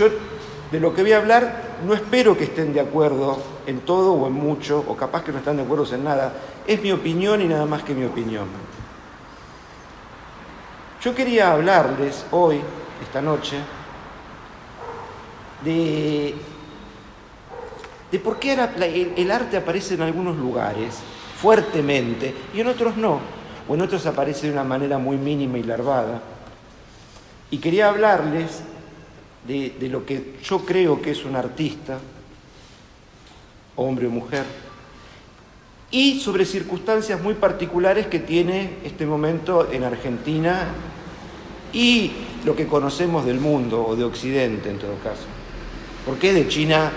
Yo de lo que voy a hablar no espero que estén de acuerdo en todo o en mucho, o capaz que no están de acuerdo en nada. Es mi opinión y nada más que mi opinión. Yo quería hablarles hoy, esta noche, de por qué el arte aparece en algunos lugares fuertemente y en otros no, o en otros aparece de una manera muy mínima y larvada. Y quería hablarles de lo que yo creo que es un artista, hombre o mujer, y sobre circunstancias muy particulares que tiene este momento en Argentina y lo que conocemos del mundo, o de Occidente en todo caso. Porque de China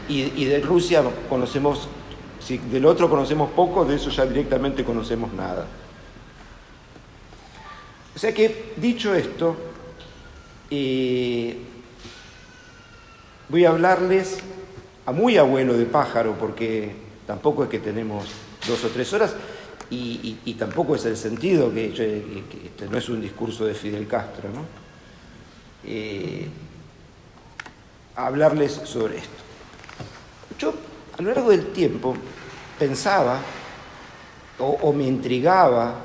y de Rusia conocemos, si del otro conocemos poco, de eso ya directamente conocemos nada. O sea que, dicho esto, voy a hablarles a muy abuelo de pájaro, porque tampoco es que tenemos 2 o 3 horas, y tampoco es el sentido que este no es un discurso de Fidel Castro, ¿no? A hablarles sobre esto. Yo, a lo largo del tiempo, pensaba o me intrigaba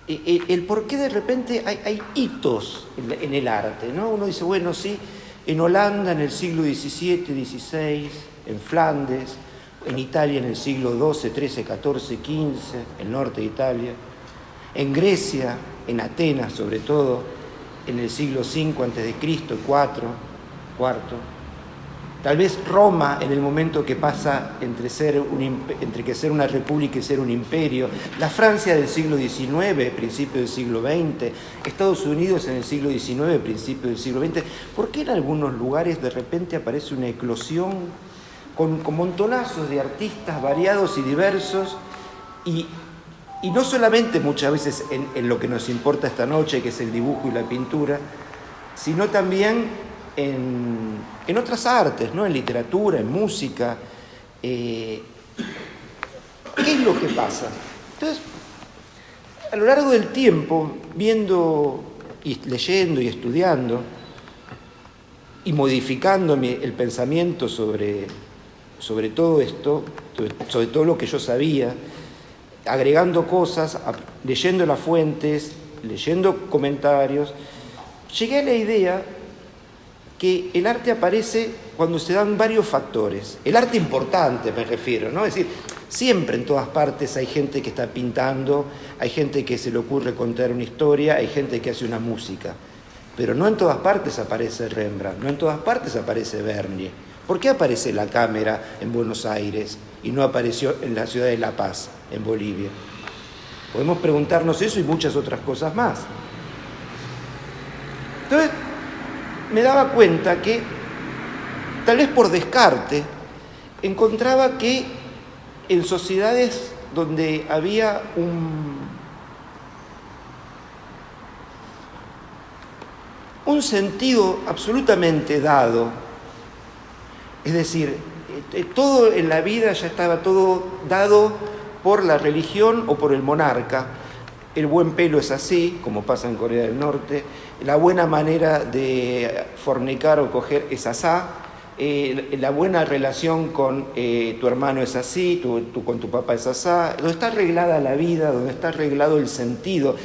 el por qué de repente hay hitos en el arte, ¿no? Uno dice, bueno, sí, en Holanda en el siglo XVII, XVI, en Flandes, en Italia en el siglo XII, XIII, XIV, XV, el norte de Italia, en Grecia, en Atenas sobre todo, en el siglo V a.C., IV, tal vez Roma en el momento que pasa entre que ser una república y ser un imperio, la Francia del siglo XIX, principio del siglo XX, Estados Unidos en el siglo XIX, principio del siglo XX. ¿Por qué en algunos lugares de repente aparece una eclosión con montonazos de artistas variados y diversos, y no solamente muchas veces en lo que nos importa esta noche, que es el dibujo y la pintura, sino también en otras artes, ¿no? En literatura, en música? ¿Qué es lo que pasa? Entonces, a lo largo del tiempo, viendo y leyendo y estudiando y modificando el pensamiento sobre todo esto, sobre todo lo que yo sabía, agregando cosas, leyendo las fuentes, leyendo comentarios, llegué a la idea que el arte aparece cuando se dan varios factores. El arte importante me refiero, ¿no? Es decir, siempre en todas partes hay gente que está pintando, hay gente que se le ocurre contar una historia, hay gente que hace una música. Pero no en todas partes aparece Rembrandt, no en todas partes aparece Vernier. ¿Por qué aparece la cámara en Buenos Aires y no apareció en la ciudad de La Paz, en Bolivia? Podemos preguntarnos eso y muchas otras cosas más. Entonces, me daba cuenta que, tal vez por descarte, encontraba que en sociedades donde había un sentido absolutamente dado, es decir, todo en la vida ya estaba todo dado por la religión o por el monarca. El buen pelo es así, como pasa en Corea del Norte. La buena manera de fornicar o coger es asá. La buena relación con tu hermano es así, tú con tu papá es asá. Donde está arreglada la vida, donde está arreglado el sentido.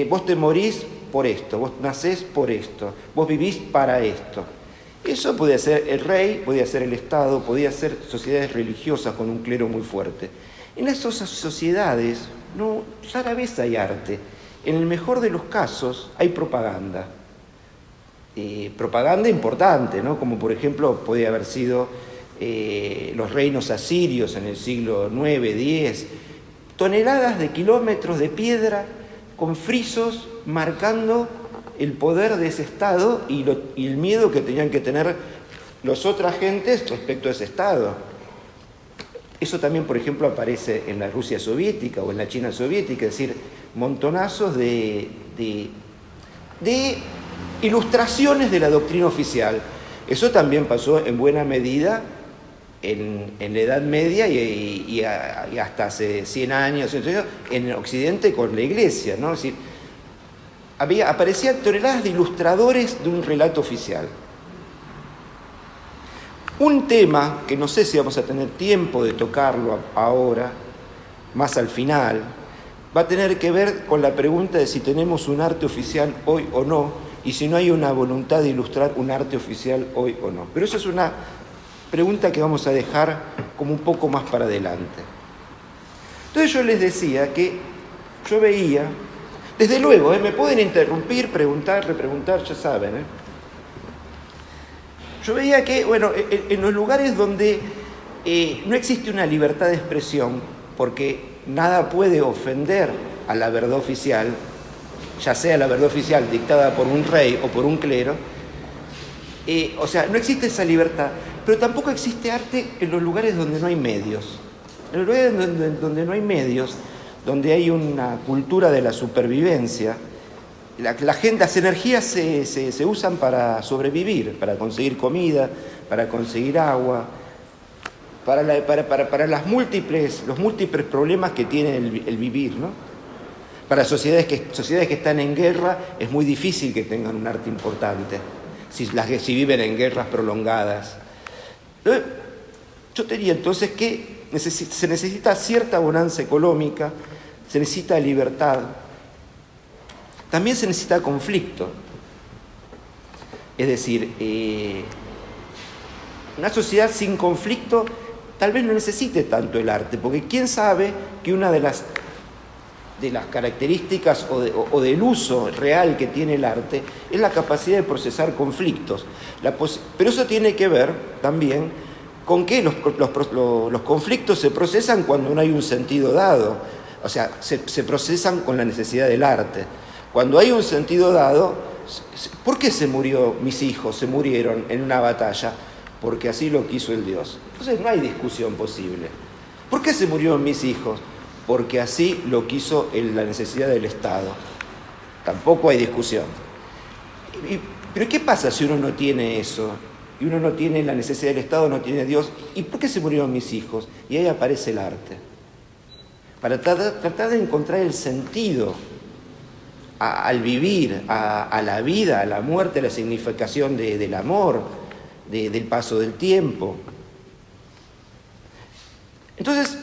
Vos te morís por esto, vos nacés por esto, vos vivís para esto. Eso podía ser el rey, podía ser el Estado, podía ser sociedades religiosas con un clero muy fuerte. En esas sociedades rara vez hay arte. En el mejor de los casos hay propaganda. Propaganda importante, ¿no? Como por ejemplo podía haber sido los reinos asirios en el siglo IX, X. Toneladas de kilómetros de piedra con frisos marcando el poder de ese Estado y el miedo que tenían que tener las otras gentes respecto a ese Estado. Eso también, por ejemplo, aparece en la Rusia soviética o en la China soviética, es decir, montonazos de ilustraciones de la doctrina oficial. Eso también pasó en buena medida en la Edad Media y hasta hace 100 años en Occidente con la Iglesia, ¿no? Es decir, aparecían toneladas de ilustradores de un relato oficial. Un tema que no sé si vamos a tener tiempo de tocarlo ahora, más al final, va a tener que ver con la pregunta de si tenemos un arte oficial hoy o no, y si no hay una voluntad de ilustrar un arte oficial hoy o no. Pero eso es una pregunta que vamos a dejar como un poco más para adelante. Entonces yo les decía que yo veía, desde luego, me pueden interrumpir, preguntar, repreguntar, ya saben, Yo veía que, bueno, en los lugares donde no existe una libertad de expresión, porque nada puede ofender a la verdad oficial, ya sea la verdad oficial dictada por un rey o por un clero, o sea, no existe esa libertad, pero tampoco existe arte en los lugares donde no hay medios. En los lugares donde no hay medios, donde hay una cultura de la supervivencia, las energías se usan para sobrevivir, para conseguir comida, para conseguir agua, para los múltiples problemas que tiene el vivir, ¿no? Para sociedades que están en guerra es muy difícil que tengan un arte importante, si viven en guerras prolongadas. Yo diría entonces que se necesita cierta bonanza económica, se necesita libertad, también se necesita conflicto. Es decir, una sociedad sin conflicto tal vez no necesite tanto el arte, porque quién sabe que una de las características o del uso real que tiene el arte es la capacidad de procesar conflictos. Pero eso tiene que ver también con que los conflictos se procesan cuando no hay un sentido dado, o sea, se procesan con la necesidad del arte. Cuando hay un sentido dado, ¿por qué se murió mis hijos? Se murieron en una batalla, porque así lo quiso el Dios. Entonces no hay discusión posible. ¿Por qué se murieron mis hijos? Porque así lo quiso la necesidad del Estado. Tampoco hay discusión. Pero ¿qué pasa si uno no tiene eso? Y uno no tiene la necesidad del Estado, no tiene Dios. ¿Y por qué se murieron mis hijos? Y ahí aparece el arte. Para tratar de encontrar el sentido al vivir, a la vida, a la muerte, a la significación del amor, del paso del tiempo. Entonces,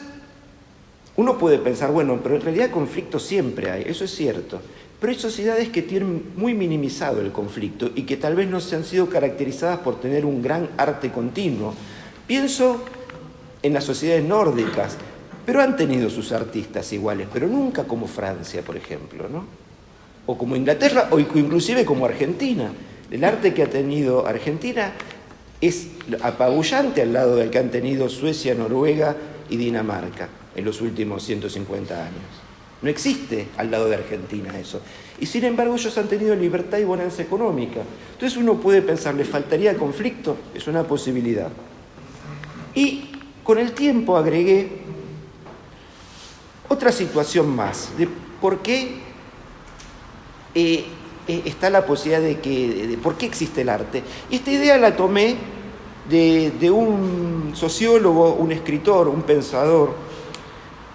uno puede pensar, bueno, pero en realidad conflicto siempre hay, eso es cierto. Pero hay sociedades que tienen muy minimizado el conflicto y que tal vez no se han sido caracterizadas por tener un gran arte continuo. Pienso en las sociedades nórdicas, pero han tenido sus artistas iguales, pero nunca como Francia, por ejemplo, ¿no? O como Inglaterra, o inclusive como Argentina. El arte que ha tenido Argentina es apabullante al lado del que han tenido Suecia, Noruega y Dinamarca en los últimos 150 años. No existe al lado de Argentina eso. Y sin embargo ellos han tenido libertad y bonanza económica. Entonces uno puede pensar, ¿le faltaría conflicto? Es una posibilidad. Y con el tiempo agregué otra situación más, de por qué está la posibilidad de por qué existe el arte. Y esta idea la tomé de un sociólogo, un escritor, un pensador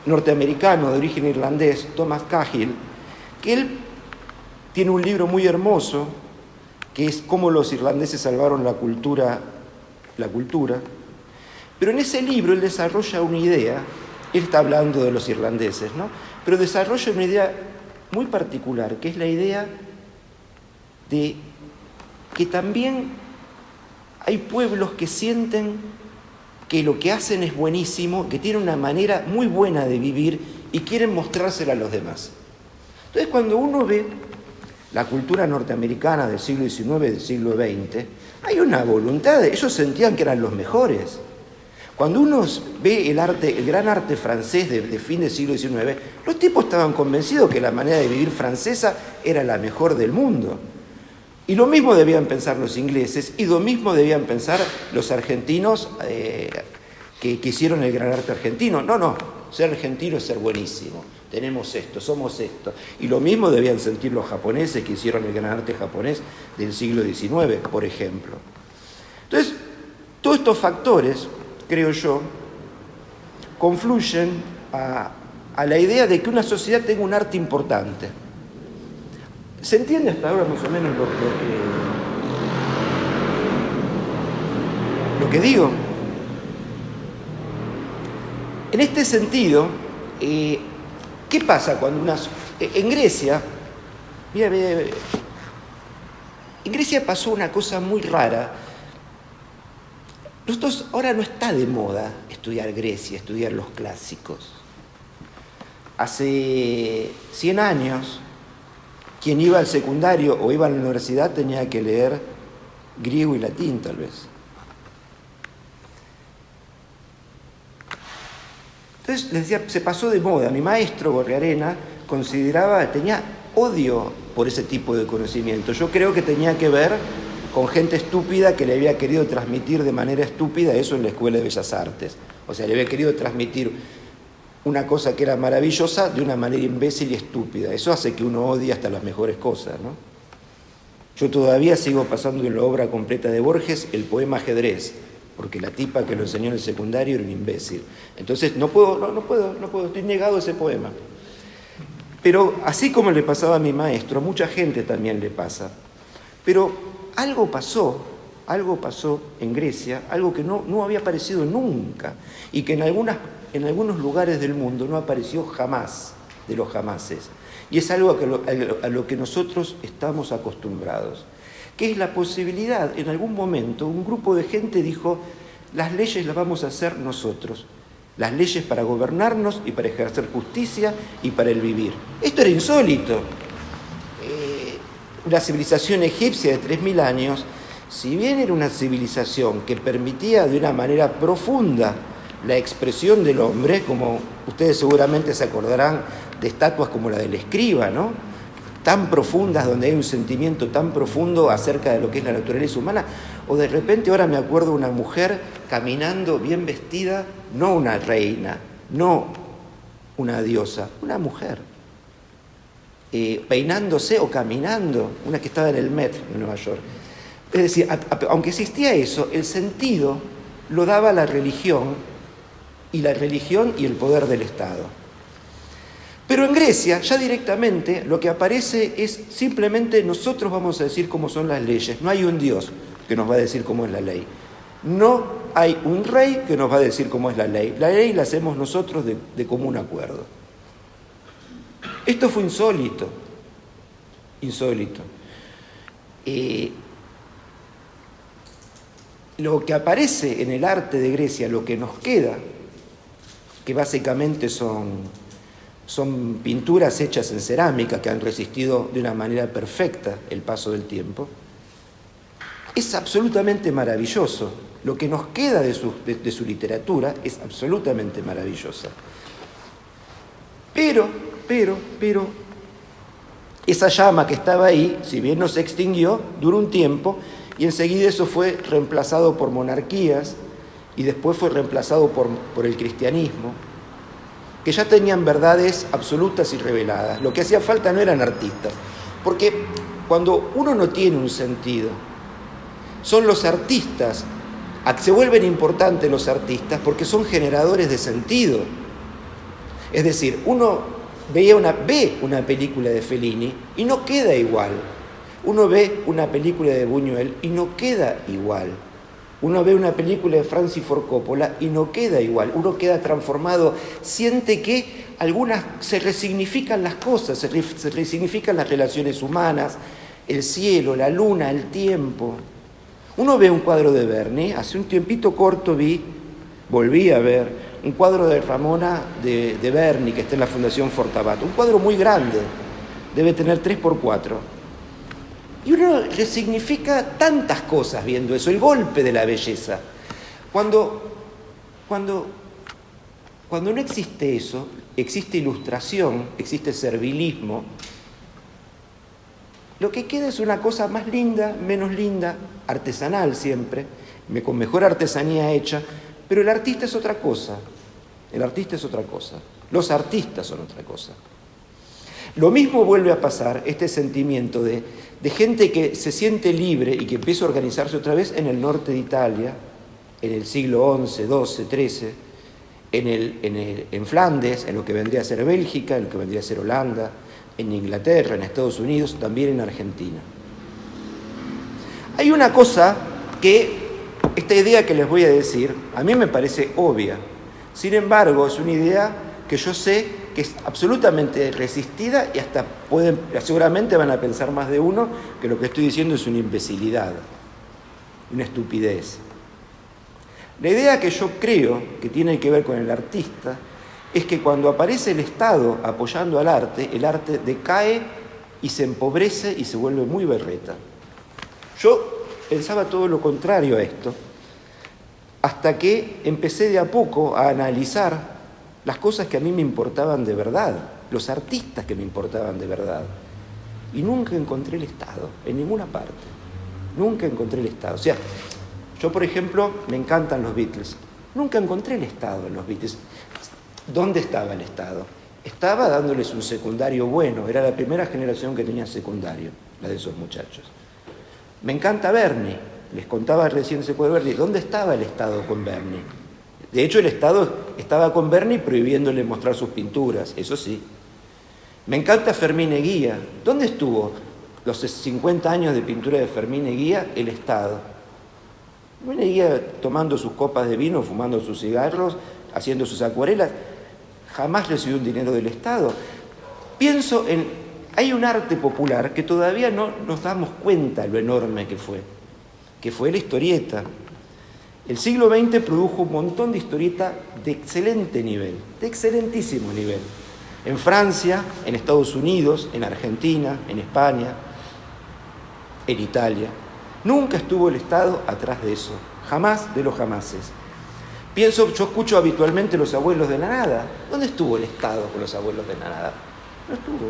norteamericano de origen irlandés, Thomas Cahill, que él tiene un libro muy hermoso, que es Cómo los irlandeses salvaron la cultura. Pero en ese libro él desarrolla una idea, él está hablando de los irlandeses, ¿no? Pero desarrolla una idea muy particular, que es la idea de que también hay pueblos que sienten que lo que hacen es buenísimo, que tienen una manera muy buena de vivir y quieren mostrársela a los demás. Entonces, cuando uno ve la cultura norteamericana del siglo XIX y del siglo XX, hay una voluntad, ellos sentían que eran los mejores. Cuando uno ve el gran arte francés de fin del siglo XIX, los tipos estaban convencidos que la manera de vivir francesa era la mejor del mundo. Y lo mismo debían pensar los ingleses y lo mismo debían pensar los argentinos que hicieron el gran arte argentino. No, ser argentino es ser buenísimo. Tenemos esto, somos esto. Y lo mismo debían sentir los japoneses que hicieron el gran arte japonés del siglo XIX, por ejemplo. Entonces, todos estos factores, creo yo, confluyen a la idea de que una sociedad tenga un arte importante. ¿Se entiende hasta ahora más o menos lo que digo? En este sentido, ¿qué pasa cuando en Grecia, mira, en Grecia pasó una cosa muy rara. Nosotros, ahora no está de moda estudiar Grecia, estudiar los clásicos. Hace 100 años, quien iba al secundario o iba a la universidad tenía que leer griego y latín, tal vez. Entonces, les decía, se pasó de moda. Mi maestro, Gorriarena, tenía odio por ese tipo de conocimiento. Yo creo que tenía que ver con gente estúpida que le había querido transmitir de manera estúpida eso en la Escuela de Bellas Artes. O sea, le había querido transmitir una cosa que era maravillosa de una manera imbécil y estúpida. Eso hace que uno odie hasta las mejores cosas, ¿no? Yo todavía sigo pasando en la obra completa de Borges el poema Ajedrez, porque la tipa que lo enseñó en el secundario era un imbécil. Entonces no puedo, estoy negado a ese poema. Pero así como le pasaba a mi maestro, a mucha gente también le pasa. Pero algo pasó en Grecia, algo que no había aparecido nunca, y que en algunos lugares del mundo no apareció jamás, de los jamases. Y es algo a lo que nosotros estamos acostumbrados, que es la posibilidad, en algún momento, un grupo de gente dijo, las leyes las vamos a hacer nosotros, las leyes para gobernarnos y para ejercer justicia y para el vivir. Esto era insólito. La civilización egipcia de 3000 años, si bien era una civilización que permitía de una manera profunda la expresión del hombre, como ustedes seguramente se acordarán de estatuas como la del escriba, ¿no? Tan profundas, donde hay un sentimiento tan profundo acerca de lo que es la naturaleza humana, o de repente ahora me acuerdo de una mujer caminando bien vestida, no una reina, no una diosa, una mujer, peinándose o caminando, una que estaba en el Met de Nueva York. Es decir, aunque existía eso, el sentido lo daba la religión y el poder del Estado. Pero en Grecia, ya directamente, lo que aparece es simplemente nosotros vamos a decir cómo son las leyes. No hay un Dios que nos va a decir cómo es la ley. No hay un rey que nos va a decir cómo es la ley. La ley la hacemos nosotros de común acuerdo. Esto fue insólito. Lo que aparece en el arte de Grecia, lo que nos queda, que básicamente son pinturas hechas en cerámica que han resistido de una manera perfecta el paso del tiempo, es absolutamente maravilloso. Lo que nos queda de su literatura es absolutamente maravillosa. Pero, esa llama que estaba ahí, si bien no se extinguió, duró un tiempo y enseguida eso fue reemplazado por monarquías y después fue reemplazado por el cristianismo, que ya tenían verdades absolutas y reveladas. Lo que hacía falta no eran artistas, porque cuando uno no tiene un sentido, son los artistas, se vuelven importantes los artistas porque son generadores de sentido. Es decir, uno ve una película de Fellini y no queda igual. Uno ve una película de Buñuel y no queda igual. Uno ve una película de Francis Ford Coppola y no queda igual. Uno queda transformado, siente que se resignifican las cosas, se resignifican las relaciones humanas, el cielo, la luna, el tiempo. Uno ve un cuadro de Verni, hace un tiempito corto volví a ver un cuadro de Ramona de Verni, que está en la Fundación Fortabat, un cuadro muy grande, debe tener 3x4. Y uno resignifica tantas cosas viendo eso, el golpe de la belleza. Cuando no existe eso, existe ilustración, existe servilismo, lo que queda es una cosa más linda, menos linda, artesanal siempre, con mejor artesanía hecha, pero el artista es otra cosa. Los artistas son otra cosa. Lo mismo vuelve a pasar, este sentimiento de gente que se siente libre y que empieza a organizarse otra vez en el norte de Italia, en el siglo XI, XII, XIII, en Flandes, en lo que vendría a ser Bélgica, en lo que vendría a ser Holanda, en Inglaterra, en Estados Unidos, también en Argentina. Hay una cosa que Esta idea que les voy a decir, a mí me parece obvia. Sin embargo, es una idea que yo sé que es absolutamente resistida y hasta seguramente van a pensar más de uno que lo que estoy diciendo es una imbecilidad, una estupidez. La idea que yo creo que tiene que ver con el artista es que cuando aparece el Estado apoyando al arte, el arte decae y se empobrece y se vuelve muy berreta. Yo pensaba todo lo contrario a esto, hasta que empecé de a poco a analizar las cosas que a mí me importaban de verdad, los artistas que me importaban de verdad. Y nunca encontré el Estado, en ninguna parte. Nunca encontré el Estado. O sea, yo, por ejemplo, me encantan los Beatles. Nunca encontré el Estado en los Beatles. ¿Dónde estaba el Estado? Estaba dándoles un secundario bueno. Era la primera generación que tenía secundario, la de esos muchachos. Me encanta Bernie. Les contaba recién ese cuadro de Bernie. ¿Dónde estaba el Estado con Bernie? De hecho, el Estado estaba con Bernie prohibiéndole mostrar sus pinturas, eso sí. Me encanta Fermín Eguía. ¿Dónde estuvo los 50 años de pintura de Fermín Eguía? El Estado. Fermín Eguía tomando sus copas de vino, fumando sus cigarros, haciendo sus acuarelas, jamás recibió un dinero del Estado. Pienso en... Hay un arte popular que todavía no nos damos cuenta lo enorme que fue la historieta. El siglo XX produjo un montón de historieta de excelente nivel, de excelentísimo nivel. En Francia, en Estados Unidos, en Argentina, en España, en Italia. Nunca estuvo el Estado atrás de eso, jamás de los jamases. Yo escucho habitualmente los abuelos de la nada. ¿Dónde estuvo el Estado con los abuelos de la nada? No estuvo.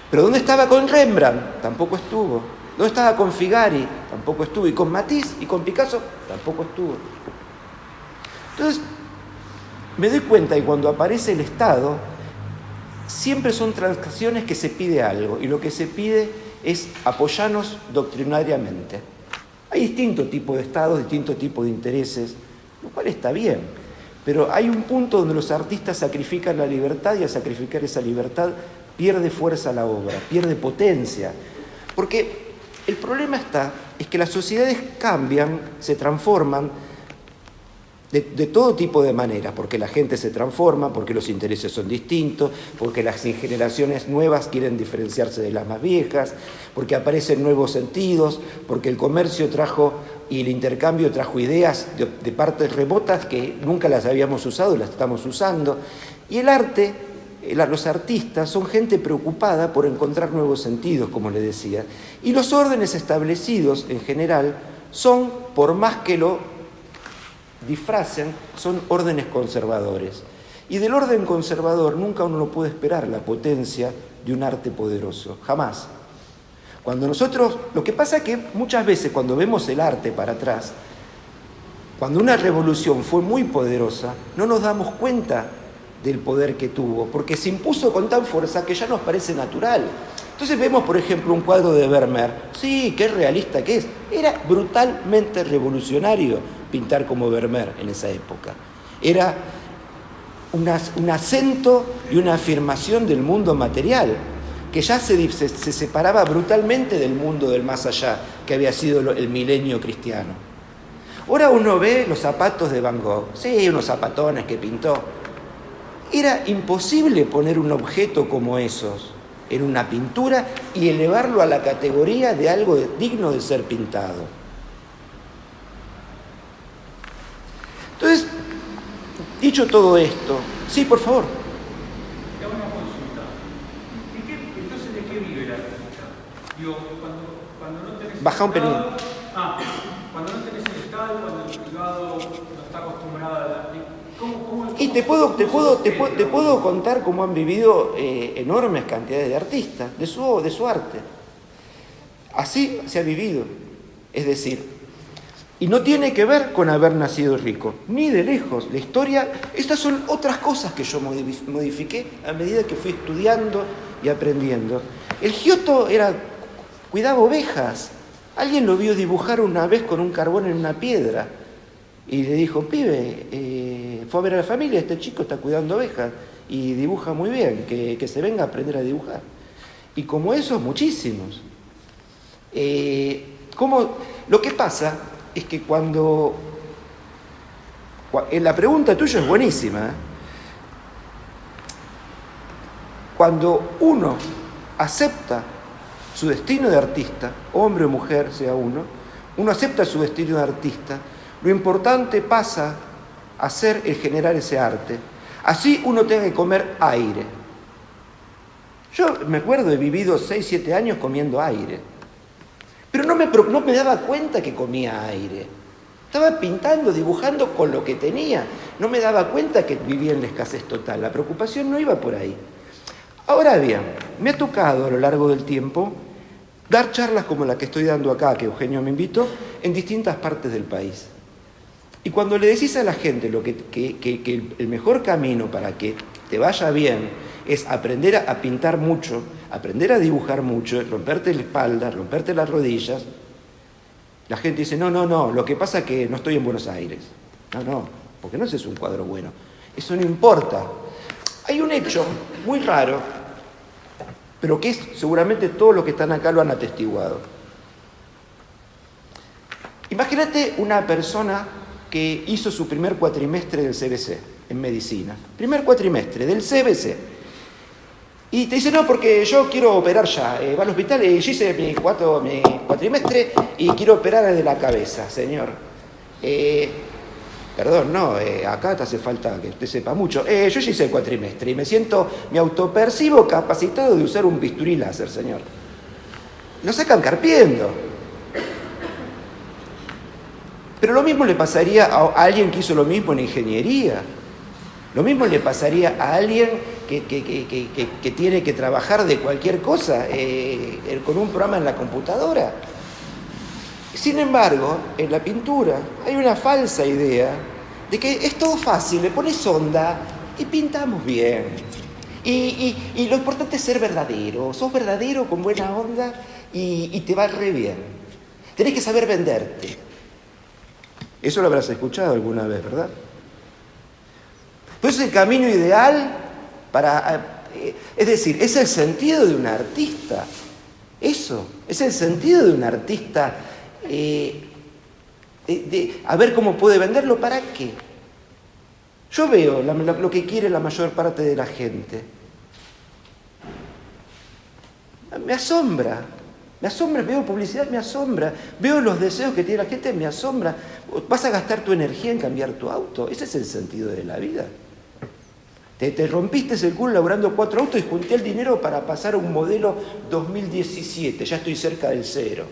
¿Pero dónde estaba con Rembrandt? Tampoco estuvo. ¿Dónde estaba con Figari? Tampoco estuvo. Y con Matisse y con Picasso tampoco estuvo. Entonces, me doy cuenta que cuando aparece el Estado, siempre son transacciones que se pide algo. Y lo que se pide es apoyarnos doctrinariamente. Hay distintos tipos de Estados, distintos tipos de intereses, lo cual está bien. Pero hay un punto donde los artistas sacrifican la libertad y al sacrificar esa libertad pierde fuerza la obra, pierde potencia. Porque el problema es que las sociedades cambian, se transforman de todo tipo de maneras, porque la gente se transforma, porque los intereses son distintos, porque las generaciones nuevas quieren diferenciarse de las más viejas, porque aparecen nuevos sentidos, porque el comercio trajo y el intercambio trajo ideas de partes remotas que nunca las habíamos usado y las estamos usando. Y el arte, los artistas son gente preocupada por encontrar nuevos sentidos, como le decía. Y los órdenes establecidos, en general, son, por más que lo disfracen, son órdenes conservadores. Y del orden conservador nunca uno lo puede esperar la potencia de un arte poderoso, jamás. Lo que pasa es que muchas veces cuando vemos el arte para atrás, cuando una revolución fue muy poderosa, no nos damos cuenta del poder que tuvo, porque se impuso con tan fuerza que ya nos parece natural. Entonces vemos, por ejemplo, un cuadro de Vermeer. Sí, qué realista que es. Era brutalmente revolucionario pintar como Vermeer en esa época. Era un acento y una afirmación del mundo material, que ya se separaba brutalmente del mundo del más allá, que había sido el milenio cristiano. Ahora uno ve los zapatos de Van Gogh. Sí, unos zapatones que pintó. Era imposible poner un objeto como esos en una pintura y elevarlo a la categoría de algo digno de ser pintado. Entonces, dicho todo esto, sí, por favor. Te hago una consulta. Entonces, ¿de qué vive el artista? Digo, cuando no tenés Baja un pelín. Cuando no tenés el Estado, cuando el privado no está acostumbrado a la... Y te puedo contar cómo han vivido enormes cantidades de artistas, de su arte. Así se ha vivido. Es decir, y no tiene que ver con haber nacido rico, ni de lejos. La historia, estas son otras cosas que yo modifiqué a medida que fui estudiando y aprendiendo. El Giotto cuidaba ovejas. Alguien lo vio dibujar una vez con un carbón en una piedra. Y le dijo, pibe, fue a ver a la familia, este chico está cuidando ovejas y dibuja muy bien, que se venga a aprender a dibujar. Y como esos, muchísimos. Lo que pasa es que cuando la pregunta tuya es buenísima, ¿eh? Cuando uno acepta su destino de artista, hombre o mujer, sea uno acepta su destino de artista, lo importante pasa a ser el generar ese arte. Así uno tenga que comer aire. Yo me acuerdo, he vivido 6, 7 años comiendo aire, pero no me daba cuenta que comía aire. Estaba pintando, dibujando con lo que tenía. No me daba cuenta que vivía en la escasez total. La preocupación no iba por ahí. Ahora bien, me ha tocado a lo largo del tiempo dar charlas como la que estoy dando acá, que Eugenio me invitó, en distintas partes del país. Y cuando le decís a la gente que el mejor camino para que te vaya bien es aprender a pintar mucho, aprender a dibujar mucho, romperte la espalda, romperte las rodillas, la gente dice, no, lo que pasa es que no estoy en Buenos Aires. No, porque no es un cuadro bueno. Eso no importa. Hay un hecho muy raro, pero que seguramente todos los que están acá lo han atestiguado. Imagínate una persona que hizo su primer cuatrimestre del CBC en medicina. Primer cuatrimestre del CBC. Y te dice, no, porque yo quiero operar ya. Va al hospital y yo hice mi cuatrimestre y quiero operar de la cabeza, señor. Perdón, no, acá te hace falta que usted sepa mucho. Yo ya hice el cuatrimestre y me autopercibo capacitado de usar un bisturí láser, señor. Lo sacan carpiendo. Pero lo mismo le pasaría a alguien que hizo lo mismo en ingeniería. Lo mismo le pasaría a alguien que tiene que trabajar de cualquier cosa con un programa en la computadora. Sin embargo, en la pintura hay una falsa idea de que es todo fácil, le pones onda y pintamos bien. Y lo importante es ser verdadero. Sos verdadero con buena onda y te va re bien. Tenés que saber venderte. Eso lo habrás escuchado alguna vez, ¿verdad? Pues es el camino ideal para... es decir, es el sentido de un artista. Eso, es el sentido de un artista. A ver cómo puede venderlo, ¿para qué? Yo veo lo que quiere la mayor parte de la gente. Me asombra, veo publicidad, me asombra, veo los deseos que tiene la gente, me asombra. ¿Vas a gastar tu energía en cambiar tu auto? Ese es el sentido de la vida. Te rompiste el culo laburando 4 autos y junté el dinero para pasar a un modelo 2017, ya estoy cerca del 0.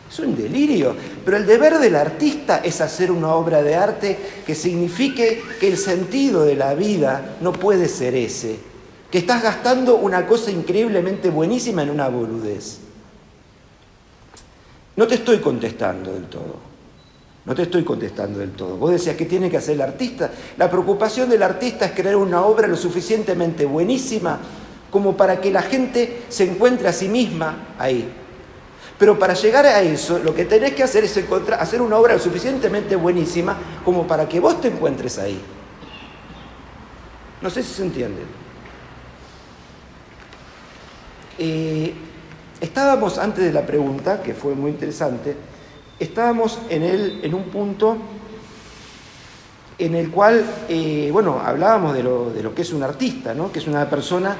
Es un delirio, pero el deber del artista es hacer una obra de arte que signifique que el sentido de la vida no puede ser ese, que estás gastando una cosa increíblemente buenísima en una boludez. No te estoy contestando del todo. Vos decías, ¿qué tiene que hacer el artista? La preocupación del artista es crear una obra lo suficientemente buenísima como para que la gente se encuentre a sí misma ahí. Pero para llegar a eso, lo que tenés que hacer es hacer una obra lo suficientemente buenísima como para que vos te encuentres ahí. No sé si se entiende. Estábamos, antes de la pregunta, que fue muy interesante, estábamos en un punto en el cual, hablábamos de lo que es un artista, ¿no? Que es una persona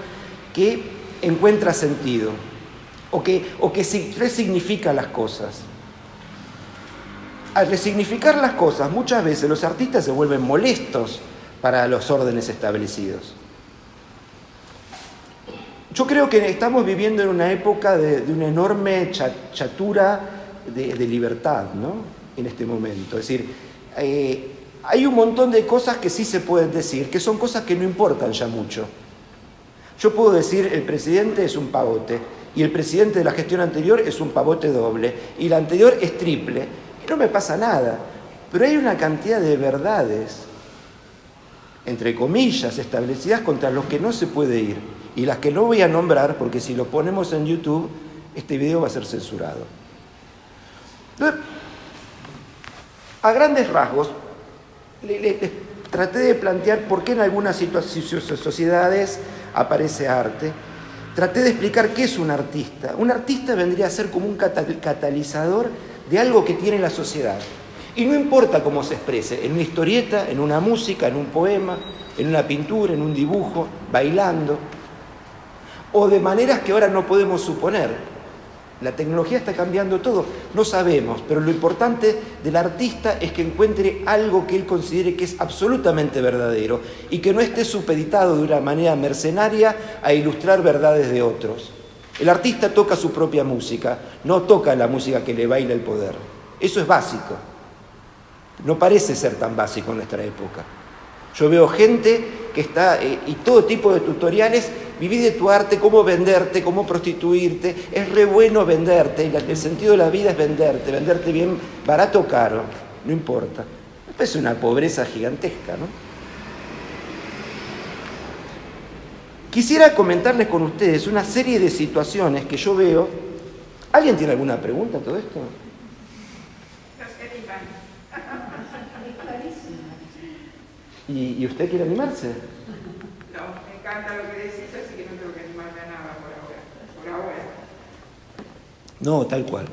que encuentra sentido o que resignifica las cosas. Al resignificar las cosas, muchas veces los artistas se vuelven molestos para los órdenes establecidos. Yo creo que estamos viviendo en una época de una enorme chatura de libertad, ¿no? En este momento. Es decir, hay un montón de cosas que sí se pueden decir, que son cosas que no importan ya mucho. Yo puedo decir, el presidente es un pavote, y el presidente de la gestión anterior es un pavote doble, y la anterior es triple, y no me pasa nada. Pero hay una cantidad de verdades, entre comillas, establecidas contra los que no se puede ir, y las que no voy a nombrar, porque si lo ponemos en YouTube, este video va a ser censurado. Entonces, a grandes rasgos, les traté de plantear por qué en algunas sociedades aparece arte. Traté de explicar qué es un artista. Un artista vendría a ser como un catalizador de algo que tiene la sociedad. Y no importa cómo se exprese, en una historieta, en una música, en un poema, en una pintura, en un dibujo, bailando, o de maneras que ahora no podemos suponer. La tecnología está cambiando todo, no sabemos, pero lo importante del artista es que encuentre algo que él considere que es absolutamente verdadero y que no esté supeditado de una manera mercenaria a ilustrar verdades de otros. El artista toca su propia música, no toca la música que le baila el poder. Eso es básico. No parece ser tan básico en nuestra época. Yo veo gente que está, y todo tipo de tutoriales, viví de tu arte, cómo venderte, cómo prostituirte, es re bueno venderte, el sentido de la vida es venderte bien, barato o caro, no importa. Es una pobreza gigantesca, ¿no? Quisiera comentarles con ustedes una serie de situaciones que yo veo. ¿Alguien tiene alguna pregunta a todo esto? ¿Y usted quiere animarse? No, me encanta lo que decís, así que no tengo que animarme a nada por ahora. No, tal cual.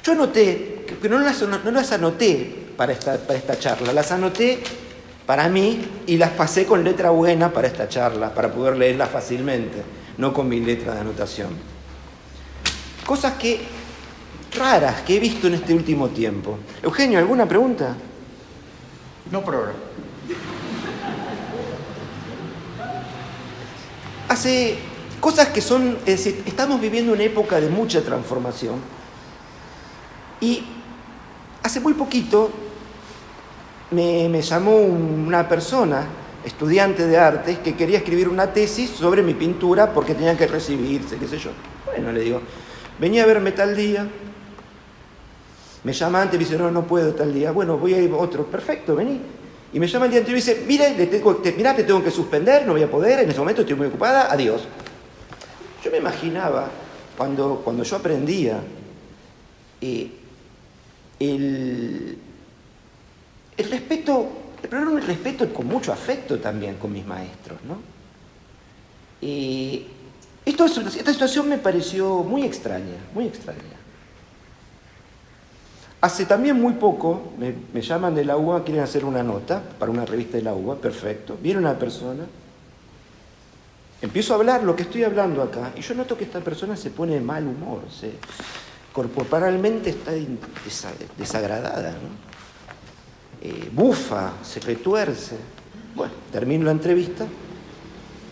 Yo anoté, que no las anoté para esta charla, las anoté para mí y las pasé con letra buena para esta charla, para poder leerlas fácilmente, no con mi letra de anotación. Cosas raras que he visto en este último tiempo. Eugenio, ¿alguna pregunta? No por ahora. Hace cosas que son, es decir, estamos viviendo una época de mucha transformación y hace muy poquito me llamó una persona, estudiante de artes, que quería escribir una tesis sobre mi pintura porque tenía que recibirse, qué sé yo. Bueno, le digo, venía a verme tal día. Me llama antes y me dice, no puedo tal día. Bueno, voy a ir otro. Perfecto, vení. Y me llama el día anterior y dice, mire, te tengo que suspender, no voy a poder, en ese momento estoy muy ocupada, adiós. Yo me imaginaba, cuando yo aprendía, el respeto, pero era un respeto con mucho afecto también con mis maestros, ¿no? Esta situación me pareció muy extraña, muy extraña. Hace también muy poco, me llaman de la UBA, quieren hacer una nota para una revista de la UBA, perfecto. Viene una persona, empiezo a hablar lo que estoy hablando acá, y yo noto que esta persona se pone de mal humor, corporalmente está desagradada, ¿no? Bufa, se retuerce. Bueno, termino la entrevista,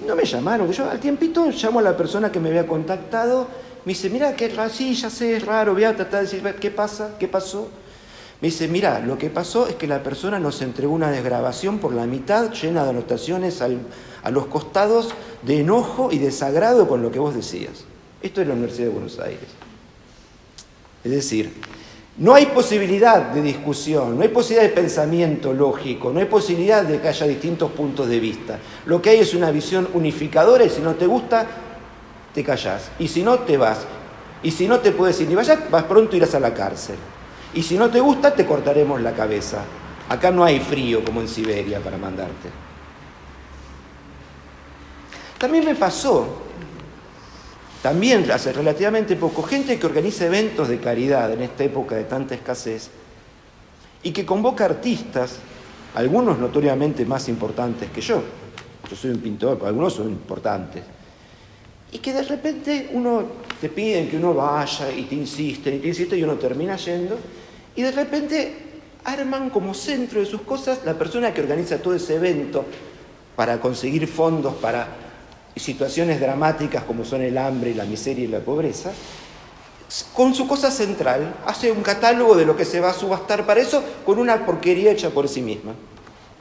no me llamaron, yo al tiempito llamo a la persona que me había contactado. Me dice, mira, sí, ya sé, es raro, voy a tratar de decir, ¿qué pasa? ¿Qué pasó? Me dice, mira, lo que pasó es que la persona nos entregó una desgrabación por la mitad, llena de anotaciones a los costados, de enojo y desagrado con lo que vos decías. Esto es la Universidad de Buenos Aires. Es decir, no hay posibilidad de discusión, no hay posibilidad de pensamiento lógico, no hay posibilidad de que haya distintos puntos de vista. Lo que hay es una visión unificadora y si no te gusta, te callás. Y si no, te vas. Y si no te puedes ir ni vayas, vas pronto irás a la cárcel. Y si no te gusta, te cortaremos la cabeza. Acá no hay frío como en Siberia para mandarte. También me pasó, hace relativamente poco, gente que organiza eventos de caridad en esta época de tanta escasez y que convoca artistas, algunos notoriamente más importantes que yo. Yo soy un pintor, pero algunos son importantes. Y que de repente te piden que uno vaya y te insisten y uno termina yendo y de repente arman como centro de sus cosas la persona que organiza todo ese evento para conseguir fondos para situaciones dramáticas como son el hambre, la miseria y la pobreza. Con su cosa central hace un catálogo de lo que se va a subastar para eso con una porquería hecha por sí misma.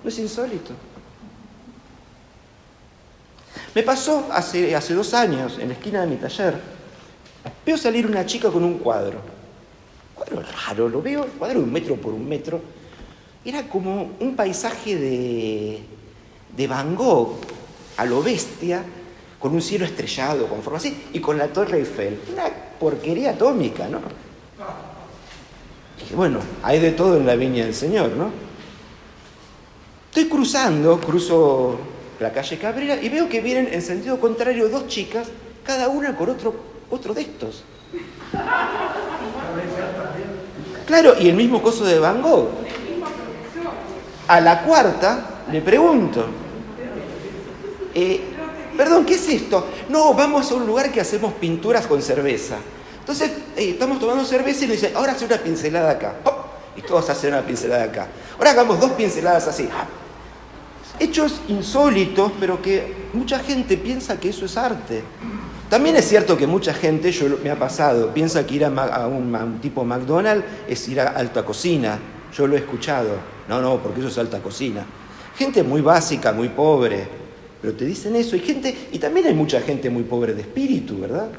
¿No es insólito? Me pasó hace 2 años, en la esquina de mi taller, veo salir una chica con un cuadro. Un cuadro raro, lo veo, un cuadro de 1 metro por 1 metro. Era como un paisaje de Van Gogh, a lo bestia, con un cielo estrellado, con forma así, y con la Torre Eiffel. Una porquería atómica, ¿no? Dije, bueno, hay de todo en la viña del Señor, ¿no? Estoy cruzo la calle Cabrera y veo que vienen en sentido contrario 2 chicas, cada una con otro de estos. Claro, y el mismo coso de Van Gogh. El mismo profesor. A la cuarta le pregunto, perdón, ¿qué es esto? No, vamos a un lugar que hacemos pinturas con cerveza. Entonces, estamos tomando cerveza y le dicen, ahora hace una pincelada acá. ¡Pop! Y todos hacen una pincelada acá. Ahora hagamos 2 pinceladas así. Hechos insólitos, pero que mucha gente piensa que eso es arte. También es cierto que mucha gente, me ha pasado, piensa que ir a un tipo McDonald's es ir a alta cocina. Yo lo he escuchado. No, porque eso es alta cocina. Gente muy básica, muy pobre, pero te dicen eso. Y también hay mucha gente muy pobre de espíritu, ¿verdad?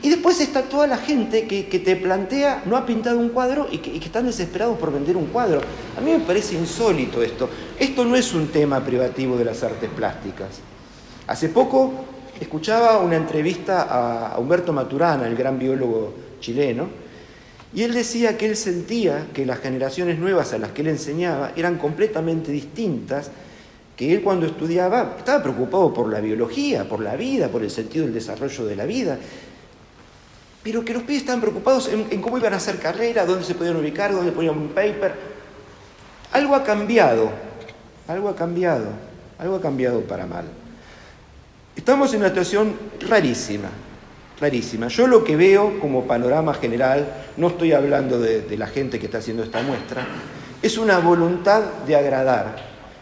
Y después está toda la gente que te plantea, no ha pintado un cuadro y que están desesperados por vender un cuadro. A mí me parece insólito esto. Esto no es un tema privativo de las artes plásticas. Hace poco escuchaba una entrevista a Humberto Maturana, el gran biólogo chileno, y él decía que él sentía que las generaciones nuevas a las que él enseñaba eran completamente distintas, que él cuando estudiaba estaba preocupado por la biología, por la vida, por el sentido del desarrollo de la vida, pero que los pibes estaban preocupados en cómo iban a hacer carrera, dónde se podían ubicar, dónde ponían un paper. Algo ha cambiado para mal. Estamos en una situación rarísima. Yo lo que veo como panorama general, no estoy hablando de la gente que está haciendo esta muestra, es una voluntad de agradar,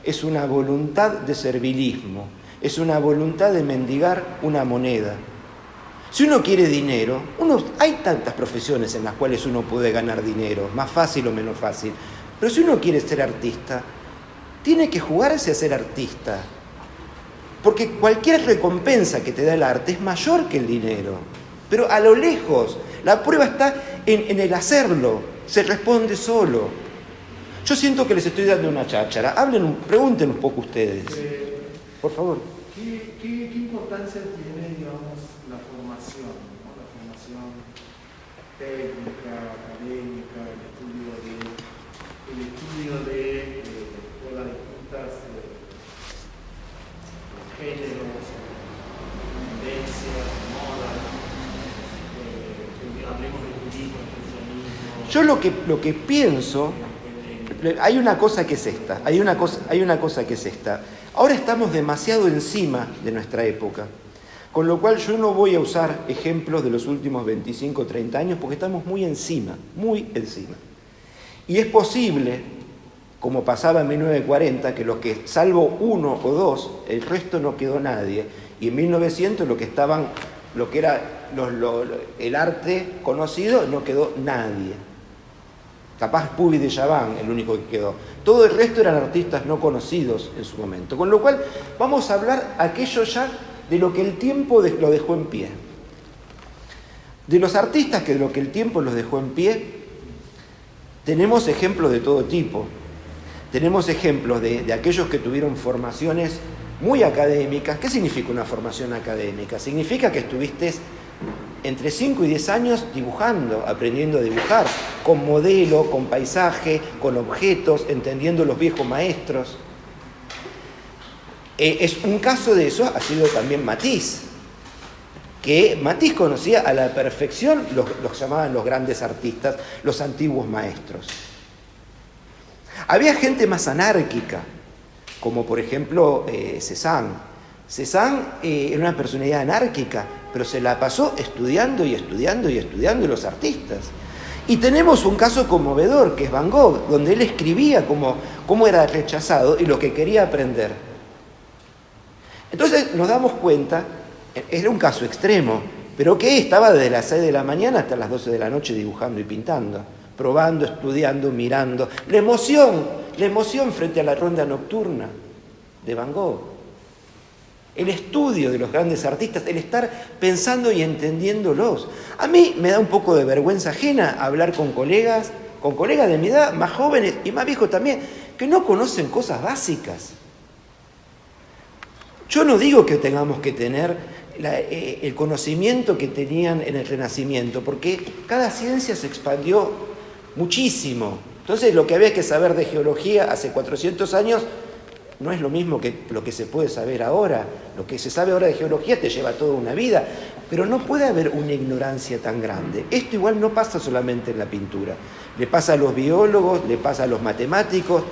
es una voluntad de servilismo, es una voluntad de mendigar una moneda. Si uno quiere dinero, hay tantas profesiones en las cuales uno puede ganar dinero, más fácil o menos fácil, pero si uno quiere ser artista, tiene que jugarse a ser artista. Porque cualquier recompensa que te da el arte es mayor que el dinero. Pero a lo lejos, la prueba está en el hacerlo. Se responde solo. Yo siento que les estoy dando una cháchara. Pregunten un poco ustedes. Por favor. ¿Qué importancia tiene, digamos, la formación? ¿No? La formación técnica, académica, el estudio de todas las distintas géneros, tendencias, modas, hablemos de turismo, expresionismo. Yo lo que pienso, hay una cosa que es esta, Ahora estamos demasiado encima de nuestra época, con lo cual yo no voy a usar ejemplos de los últimos 25 o 30 años porque estamos muy encima. Y es posible, como pasaba en 1940, que salvo 1 o 2, el resto no quedó nadie. Y en 1900 lo que era el arte conocido, no quedó nadie. Capaz Puy de Chavannes, el único que quedó. Todo el resto eran artistas no conocidos en su momento. Con lo cual vamos a hablar aquello ya de lo que el tiempo lo dejó en pie. De los artistas que de lo que el tiempo los dejó en pie, tenemos ejemplos de todo tipo. Tenemos ejemplos de aquellos que tuvieron formaciones muy académicas. ¿Qué significa una formación académica? Significa que estuviste entre 5 y 10 años dibujando, aprendiendo a dibujar, con modelo, con paisaje, con objetos, entendiendo los viejos maestros. Es un caso de eso ha sido también Matisse, que Matisse conocía a la perfección los llamaban los grandes artistas, los antiguos maestros. Había gente más anárquica, como por ejemplo Cézanne. Cézanne era una personalidad anárquica, pero se la pasó estudiando los artistas. Y tenemos un caso conmovedor, que es Van Gogh, donde él escribía cómo era rechazado y lo que quería aprender. Entonces nos damos cuenta, era un caso extremo, pero que estaba desde las 6 de la mañana hasta las 12 de la noche dibujando y pintando, probando, estudiando, mirando. La emoción frente a la ronda nocturna de Van Gogh. El estudio de los grandes artistas, el estar pensando y entendiéndolos. A mí me da un poco de vergüenza ajena hablar con colegas de mi edad, más jóvenes y más viejos también, que no conocen cosas básicas. Yo no digo que tengamos que tener el conocimiento que tenían en el Renacimiento, porque cada ciencia se expandió muchísimo. Entonces, lo que había que saber de geología hace 400 años no es lo mismo que lo que se puede saber ahora. Lo que se sabe ahora de geología te lleva toda una vida. Pero no puede haber una ignorancia tan grande. Esto igual no pasa solamente en la pintura. Le pasa a los biólogos, le pasa a los matemáticos.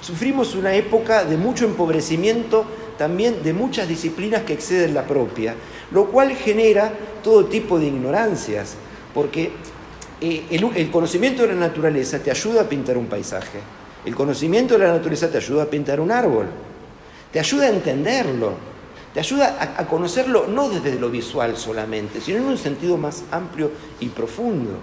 Sufrimos una época de mucho empobrecimiento, también de muchas disciplinas que exceden la propia, lo cual genera todo tipo de ignorancias, porque el conocimiento de la naturaleza te ayuda a pintar un paisaje, el conocimiento de la naturaleza te ayuda a pintar un árbol, te ayuda a entenderlo, te ayuda a conocerlo no desde lo visual solamente, sino en un sentido más amplio y profundo.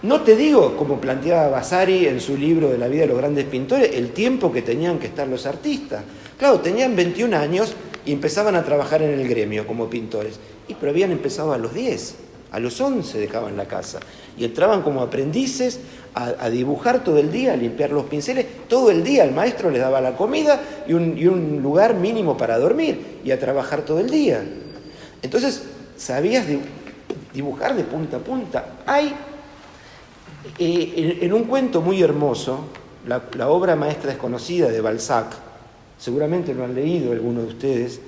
No te digo, como planteaba Vasari en su libro de la vida de los grandes pintores, el tiempo que tenían que estar los artistas. Claro, tenían 21 años y empezaban a trabajar en el gremio como pintores. Pero habían empezado a los 10, a los 11 dejaban la casa. Y entraban como aprendices a dibujar todo el día, a limpiar los pinceles. Todo el día el maestro les daba la comida y un lugar mínimo para dormir y a trabajar todo el día. Entonces, sabías dibujar de punta a punta. Hay en un cuento muy hermoso, la obra maestra desconocida de Balzac, seguramente lo han leído algunos de ustedes,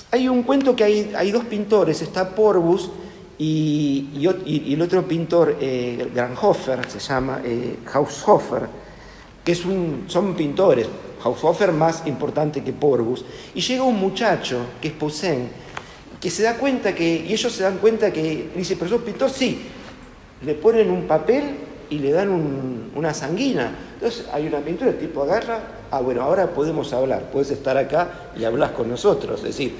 hay un cuento que hay dos pintores, está Porbus y el otro pintor, Granhofer, se llama Haushofer, que son pintores, Haushofer más importante que Porbus, y llega un muchacho, que es Poussin, que se da cuenta y ellos se dan cuenta que, dice, pero sos pintor, sí, le ponen un papel y le dan una sanguina. Entonces hay una pintura, el tipo agarra, bueno, ahora podemos hablar, puedes estar acá y hablas con nosotros. Es decir,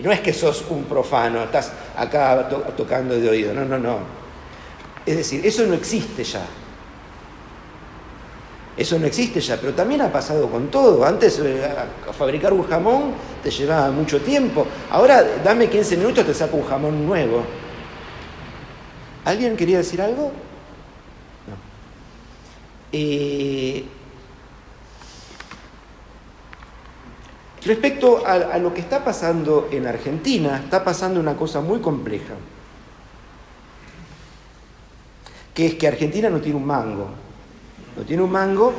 no es que sos un profano, estás acá tocando de oído, no. Es decir, eso no existe ya. Eso no existe ya, pero también ha pasado con todo. Antes, fabricar un jamón te llevaba mucho tiempo. Ahora, dame 15 minutos, te saco un jamón nuevo. ¿Alguien quería decir algo? No. Respecto a lo que está pasando en Argentina, está pasando una cosa muy compleja, que es que Argentina no tiene un mango. No tiene un mango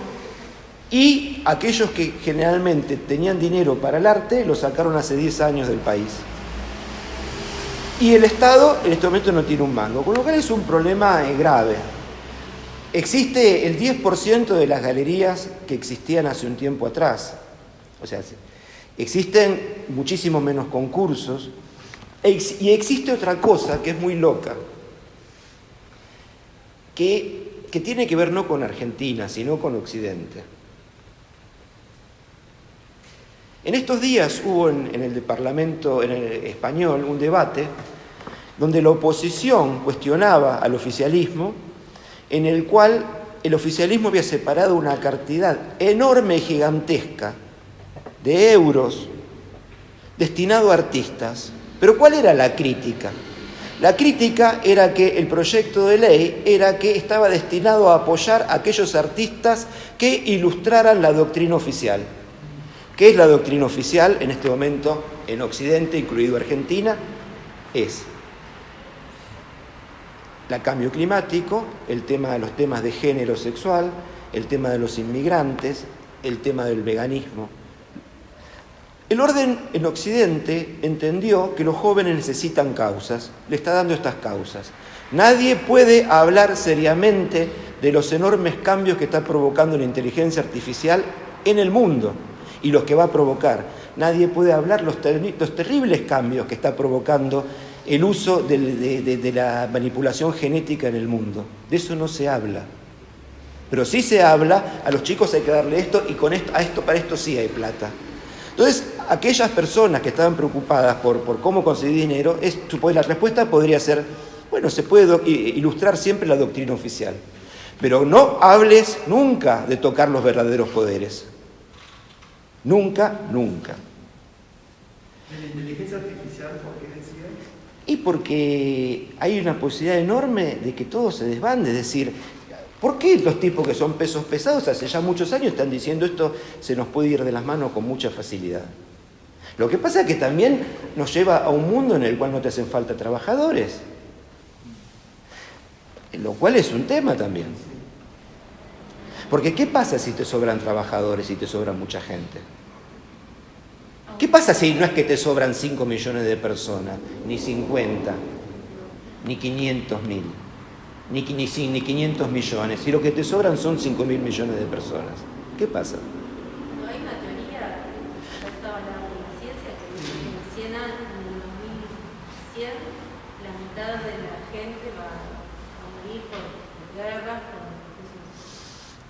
y aquellos que generalmente tenían dinero para el arte lo sacaron hace 10 años del país. Y el Estado en este momento no tiene un mango, con lo cual es un problema grave. Existe el 10% de las galerías que existían hace un tiempo atrás. O sea, existen muchísimo menos concursos. Y existe otra cosa que es muy loca, que tiene que ver no con Argentina, sino con Occidente. En estos días hubo en el Parlamento español un debate donde la oposición cuestionaba al oficialismo, en el cual el oficialismo había separado una cantidad enorme y gigantesca de euros destinado a artistas. Pero ¿cuál era la crítica? La crítica era que el proyecto de ley era que estaba destinado a apoyar a aquellos artistas que ilustraran la doctrina oficial. ¿Qué es la doctrina oficial en este momento en Occidente, incluido Argentina? Es el cambio climático, los temas de género sexual, el tema de los inmigrantes, el tema del veganismo. El orden en Occidente entendió que los jóvenes necesitan causas, le está dando estas causas. Nadie puede hablar seriamente de los enormes cambios que está provocando la inteligencia artificial en el mundo y los que va a provocar. Nadie puede hablar los terribles cambios que está provocando el uso de la manipulación genética en el mundo. De eso no se habla. Pero sí se habla, a los chicos hay que darle esto y para esto sí hay plata. Entonces, aquellas personas que estaban preocupadas por cómo conseguir dinero, la respuesta podría ser, bueno, se puede ilustrar siempre la doctrina oficial, pero no hables nunca de tocar los verdaderos poderes. Nunca, nunca. ¿La inteligencia artificial por qué decías? Y porque hay una posibilidad enorme de que todo se desbande, es decir, ¿por qué los tipos que son pesos pesados hace ya muchos años están diciendo esto se nos puede ir de las manos con mucha facilidad? Lo que pasa es que también nos lleva a un mundo en el cual no te hacen falta trabajadores, lo cual es un tema también. Porque ¿qué pasa si te sobran trabajadores y te sobra mucha gente? ¿Qué pasa si no es que te sobran 5 millones de personas, ni 50, ni 500.000, ni 500 millones, si lo que te sobran son 5.000 millones de personas? ¿Qué pasa? No hay una teoría, ya estaba hablando de la ciencia, que dice que en 100 años, en el 2100, la mitad de la gente va a morir por guerras,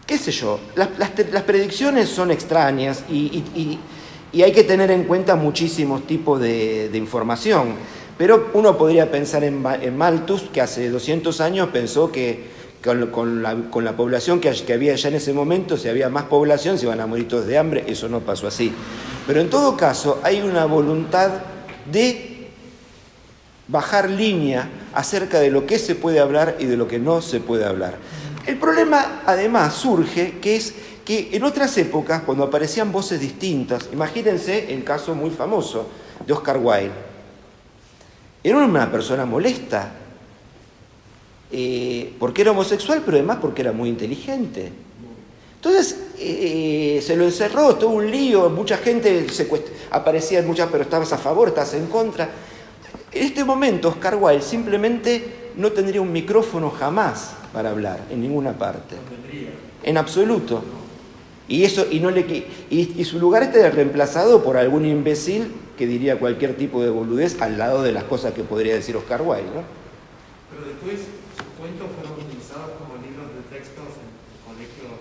¿Qué sé yo? Las predicciones son extrañas y hay que tener en cuenta muchísimos tipos de información. Pero uno podría pensar en Malthus, que hace 200 años pensó que con la población que había ya en ese momento, si había más población, se iban a morir todos de hambre. Eso no pasó así. Pero en todo caso, hay una voluntad de bajar línea acerca de lo que se puede hablar y de lo que no se puede hablar. El problema, además, surge que es que en otras épocas, cuando aparecían voces distintas, imagínense el caso muy famoso de Oscar Wilde. Era una persona molesta, porque era homosexual, pero además porque era muy inteligente. Entonces, se lo encerró, todo un lío, mucha gente aparecía, pero estabas a favor, estabas en contra. En este momento, Oscar Wilde simplemente no tendría un micrófono jamás para hablar, en ninguna parte. En absoluto. Y su lugar está reemplazado por algún imbécil que diría cualquier tipo de boludez al lado de las cosas que podría decir Oscar Wilde, ¿no? Pero después sus cuentos fueron utilizados como libros de textos en colegios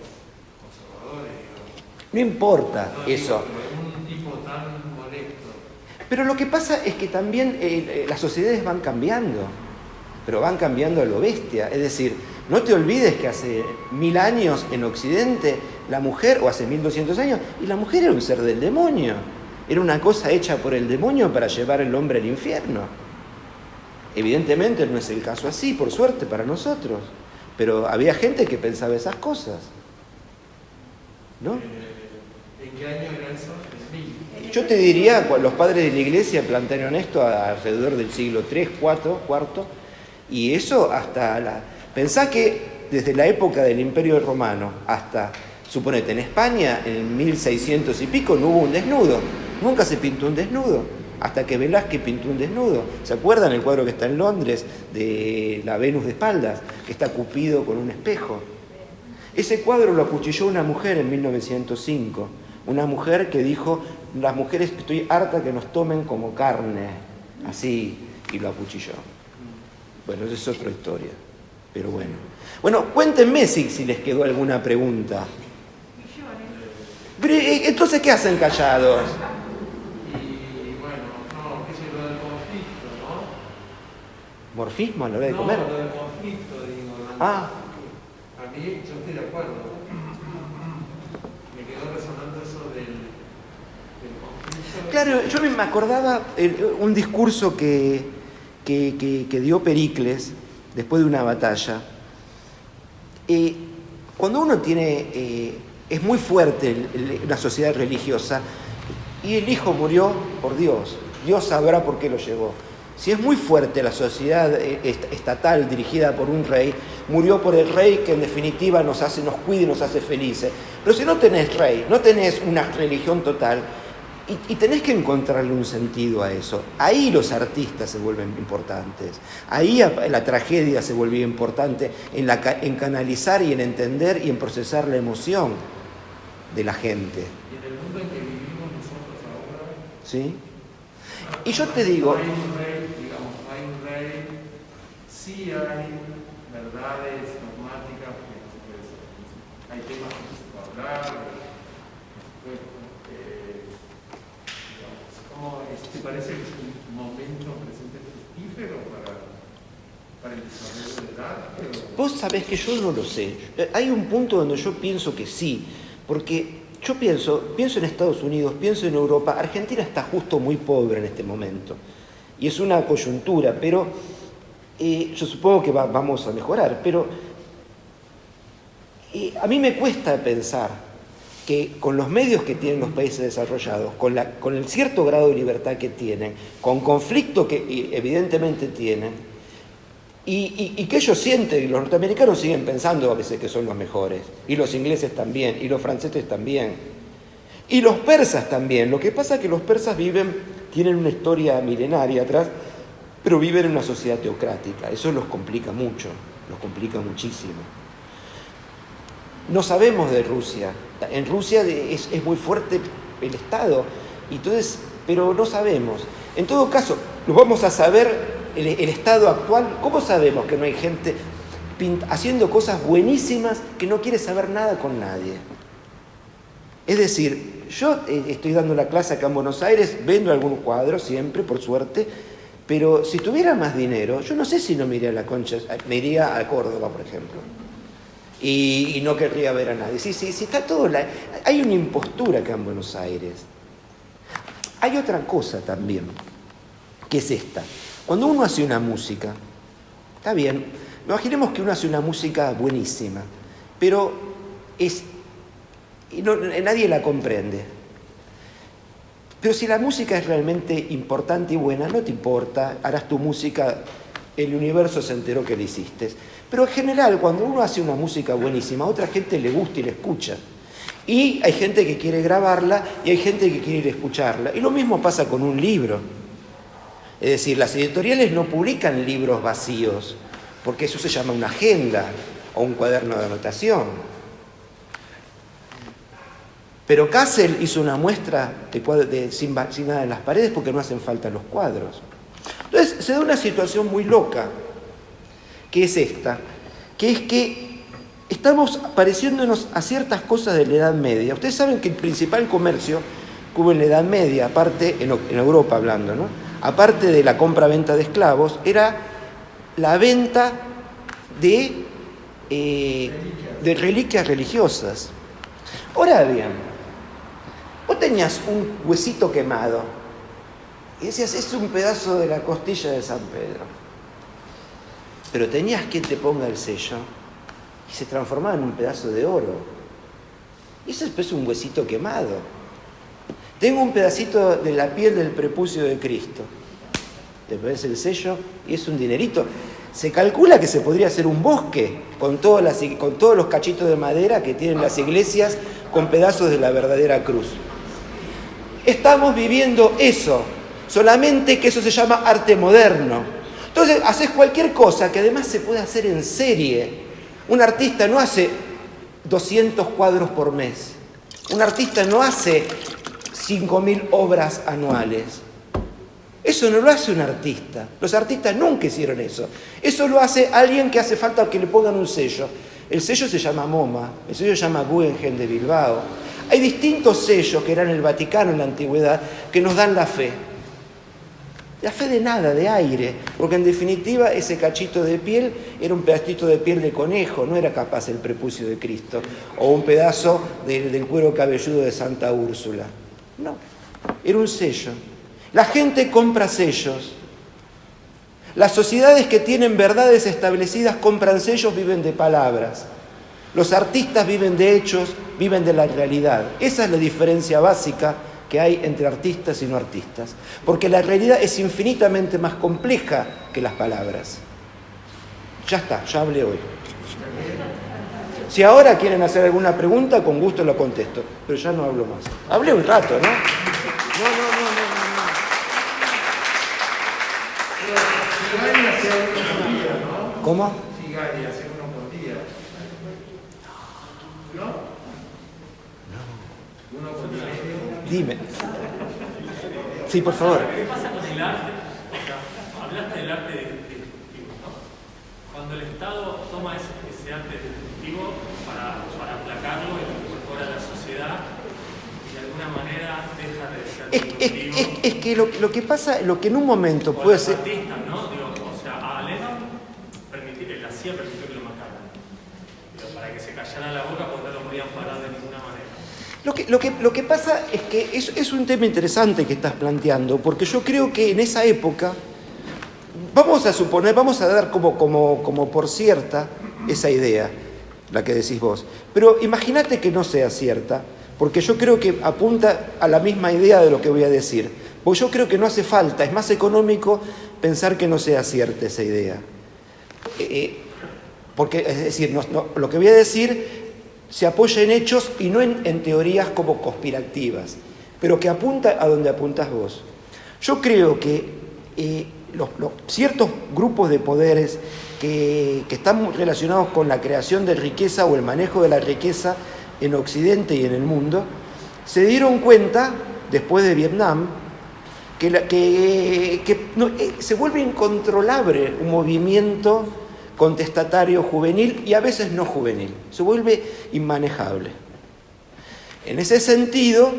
conservadores, digamos. No importa eso. Un tipo tan molesto. Pero lo que pasa es que también las sociedades van cambiando, pero van cambiando a lo bestia. Es decir, no te olvides que hace 1000 años en Occidente la mujer, o hace 1200 años, y la mujer era un ser del demonio. Era una cosa hecha por el demonio para llevar al hombre al infierno. Evidentemente no es el caso así, por suerte para nosotros. Pero había gente que pensaba esas cosas, ¿no? ¿En qué año era eso? Yo te diría, los padres de la iglesia plantearon esto alrededor del siglo III, IV, y eso hasta Pensá que desde la época del Imperio Romano hasta, suponete, en España, en 1600 y pico, no hubo un desnudo. Nunca se pintó un desnudo, hasta que Velázquez pintó un desnudo. ¿Se acuerdan el cuadro que está en Londres de la Venus de espaldas, que está Cupido con un espejo? Ese cuadro lo acuchilló una mujer en 1905. Una mujer que dijo, las mujeres, estoy harta que nos tomen como carne, así, y lo acuchilló. Bueno, esa es otra historia, pero bueno. Bueno, cuéntenme si les quedó alguna pregunta. Pero, entonces, ¿qué hacen callados? Y bueno, no, qué sé yo, lo del conflicto, ¿no? ¿Morfismo a la hora de comer? No, lo del conflicto, digo. Ah. A mí, yo estoy de acuerdo. Me quedó resonando eso del conflicto. Claro, yo me acordaba un discurso que dio Pericles después de una batalla. Cuando uno es muy fuerte una sociedad religiosa y el hijo murió por Dios, Dios sabrá por qué lo llevó. Si es muy fuerte la sociedad estatal dirigida por un rey, murió por el rey que en definitiva nos cuida y nos hace felices. Pero si no tenés rey, no tenés una religión total, y tenés que encontrarle un sentido a eso. Ahí los artistas se vuelven importantes. Ahí la tragedia se volvió importante en canalizar y en entender y en procesar la emoción de la gente. Y en el mundo en que vivimos nosotros ahora, ¿Sí? Y yo te digo... No hay un rey, digamos, no hay un rey, sí hay verdades dogmáticas que no se puede ser. Hay temas que no se puede hablar, ¿te parece que es un momento presente fructífero para el desarrollo del arte? Vos sabés que yo no lo sé. Hay un punto donde yo pienso que sí, porque yo pienso en Estados Unidos, pienso en Europa. Argentina está justo muy pobre en este momento, y es una coyuntura, pero yo supongo que vamos a mejorar, pero a mí me cuesta pensar que con los medios que tienen los países desarrollados, con el cierto grado de libertad que tienen, con conflicto que evidentemente tienen, y que ellos sienten, y los norteamericanos siguen pensando a veces que son los mejores, y los ingleses también, y los franceses también. Y los persas también. Lo que pasa es que los persas tienen una historia milenaria atrás, pero viven en una sociedad teocrática. Eso los complica mucho, los complica muchísimo. No sabemos de Rusia. En Rusia es muy fuerte el Estado, entonces, pero no sabemos. En todo caso, lo vamos a saber el estado actual. ¿Cómo sabemos que no hay gente haciendo cosas buenísimas que no quiere saber nada con nadie? Es decir, yo estoy dando la clase acá en Buenos Aires, vendo algunos cuadros siempre, por suerte, pero si tuviera más dinero, yo no sé si no me iría a la Concha, me iría a Córdoba, por ejemplo, y no querría ver a nadie. Sí, está todo. Hay una impostura acá en Buenos Aires. Hay otra cosa también, que es esta. Cuando uno hace una música, está bien, imaginemos que uno hace una música buenísima, pero nadie la comprende. Pero si la música es realmente importante y buena, no te importa, harás tu música, el universo se enteró que la hiciste. Pero en general, cuando uno hace una música buenísima, a otra gente le gusta y la escucha. Y hay gente que quiere grabarla y hay gente que quiere ir a escucharla. Y lo mismo pasa con un libro. Es decir, las editoriales no publican libros vacíos, porque eso se llama una agenda o un cuaderno de anotación. Pero Kassel hizo una muestra sin nada en las paredes porque no hacen falta los cuadros. Entonces se da una situación muy loca, que es esta, que es que estamos pareciéndonos a ciertas cosas de la Edad Media. Ustedes saben que el principal comercio que hubo en la Edad Media, aparte, en Europa hablando, ¿no? Aparte de la compra-venta de esclavos, era la venta de reliquias religiosas. Ahora bien, vos tenías un huesito quemado y decías, es un pedazo de la costilla de San Pedro. Pero tenías quien te ponga el sello y se transformaba en un pedazo de oro. Y eso es un huesito quemado. Tengo un pedacito de la piel del prepucio de Cristo. Te pones el sello y es un dinerito. Se calcula que se podría hacer un bosque con todos los cachitos de madera que tienen las iglesias con pedazos de la verdadera cruz. Estamos viviendo eso, solamente que eso se llama arte moderno. Entonces haces cualquier cosa que además se puede hacer en serie. Un artista no hace 200 cuadros por mes. Un artista no hace 5.000 obras anuales. Eso no lo hace un artista. Los artistas nunca hicieron eso. Eso lo hace alguien que hace falta que le pongan un sello. El sello se llama MoMA, el sello se llama Guggenheim de Bilbao. Hay distintos sellos que eran el Vaticano en la antigüedad que nos dan la fe. La fe de nada, de aire, porque en definitiva ese cachito de piel era un pedacito de piel de conejo, no era capaz el prepucio de Cristo, o un pedazo del cuero cabelludo de Santa Úrsula. No, era un sello. La gente compra sellos. Las sociedades que tienen verdades establecidas compran sellos, viven de palabras. Los artistas viven de hechos, viven de la realidad. Esa es la diferencia básica que hay entre artistas y no artistas. Porque la realidad es infinitamente más compleja que las palabras. Ya está, ya hablé hoy. Si ahora quieren hacer alguna pregunta, con gusto lo contesto. Pero ya no hablo más. Hablé un rato, ¿no? No. ¿Cómo? Figali hace uno por día. ¿No? No. Uno por día. Dime. Sí, por favor. ¿Qué pasa con el arte? O sea, hablaste del arte destructivo, ¿no? Cuando el Estado toma ese arte destructivo para aplacarlo y lo incorpora a la sociedad y de alguna manera deja de ser destructivo. Es que lo que pasa, lo que en un momento puede ser... Artistas, ¿no? Digo, o sea, a Lennon él hacía permitió que lo mataran. Pero para que se callara la boca porque no lo podían parar de ninguna manera. Lo que pasa es que es un tema interesante que estás planteando, porque yo creo que en esa época, vamos a dar como por cierta esa idea, la que decís vos, pero imagínate que no sea cierta, porque yo creo que apunta a la misma idea de lo que voy a decir, porque yo creo que no hace falta, es más económico pensar que no sea cierta esa idea. Porque, es decir, lo que voy a decir se apoya en hechos y no en teorías como conspirativas, pero que apunta a donde apuntas vos. Yo creo que ciertos grupos de poderes que están relacionados con la creación de riqueza o el manejo de la riqueza en Occidente y en el mundo, se dieron cuenta, después de Vietnam, que se vuelve incontrolable un movimiento contestatario juvenil y a veces no juvenil, se vuelve inmanejable. En ese sentido,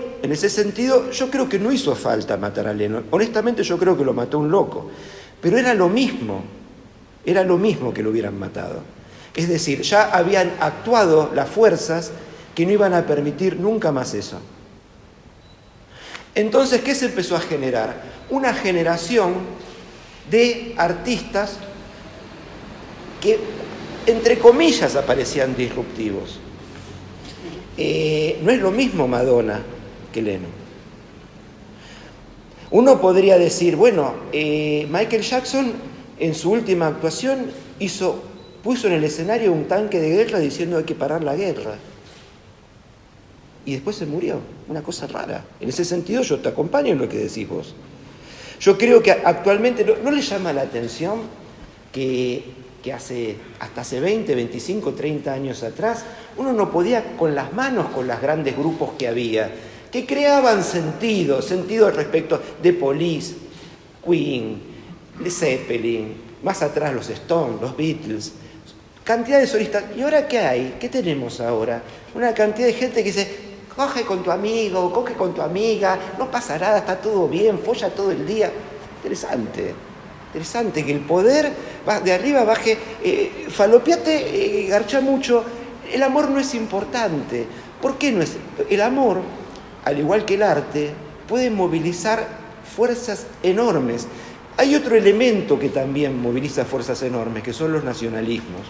yo creo que no hizo falta matar a Lennon. Honestamente, yo creo que lo mató un loco, pero era lo mismo que lo hubieran matado. Es decir, ya habían actuado las fuerzas que no iban a permitir nunca más eso. Entonces, ¿qué se empezó a generar? Una generación de artistas que, entre comillas, aparecían disruptivos. No es lo mismo Madonna que Lennon. Uno podría decir, bueno, Michael Jackson en su última actuación puso en el escenario un tanque de guerra diciendo hay que parar la guerra. Y después se murió. Una cosa rara. En ese sentido yo te acompaño en lo que decís vos. Yo creo que actualmente no le llama la atención que hasta hace 20, 25, 30 años atrás uno no podía con las manos con los grandes grupos que había, que creaban sentido respecto de Police, Queen, de Zeppelin, más atrás los Stones, los Beatles, cantidad de solistas. ¿Y ahora qué hay? ¿Qué tenemos ahora? Una cantidad de gente que dice, coge con tu amigo, coge con tu amiga, no pasa nada, está todo bien, folla todo el día. Interesante que el poder de arriba baje, falopiate, garcha mucho. El amor no es importante. ¿Por qué no es? El amor, al igual que el arte, puede movilizar fuerzas enormes. Hay otro elemento que también moviliza fuerzas enormes, que son los nacionalismos.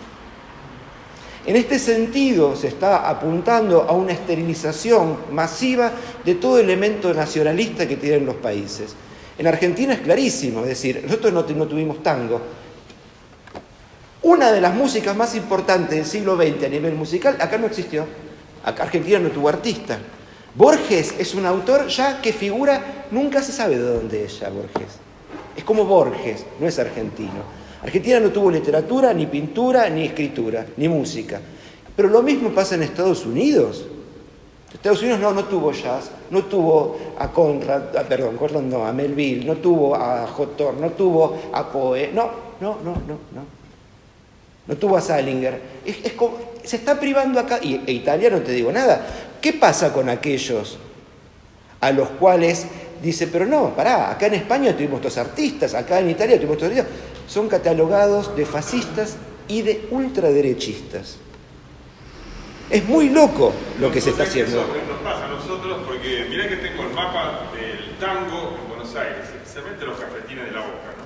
En este sentido, se está apuntando a una esterilización masiva de todo elemento nacionalista que tienen los países. En Argentina es clarísimo, es decir, nosotros no tuvimos tango. Una de las músicas más importantes del siglo XX a nivel musical, acá no existió. Acá Argentina no tuvo artista. Borges es un autor ya que figura, nunca se sabe de dónde es ya Borges. Es como Borges, no es argentino. Argentina no tuvo literatura, ni pintura, ni escritura, ni música. Pero lo mismo pasa en Estados Unidos. Estados Unidos no tuvo jazz, no tuvo a a Melville, no tuvo a Hawthorne, no tuvo a Poe, no tuvo a Salinger. Se está privando acá, e Italia no te digo nada. ¿Qué pasa con aquellos a los cuales dice, pero no, pará, acá en España tuvimos estos artistas, acá en Italia tuvimos estos artistas? Son catalogados de fascistas y de ultraderechistas. Es muy loco lo que se está haciendo. Eso nos pasa a nosotros porque mirá que tengo el mapa del tango en Buenos Aires, especialmente los cafetines de la Boca, ¿no?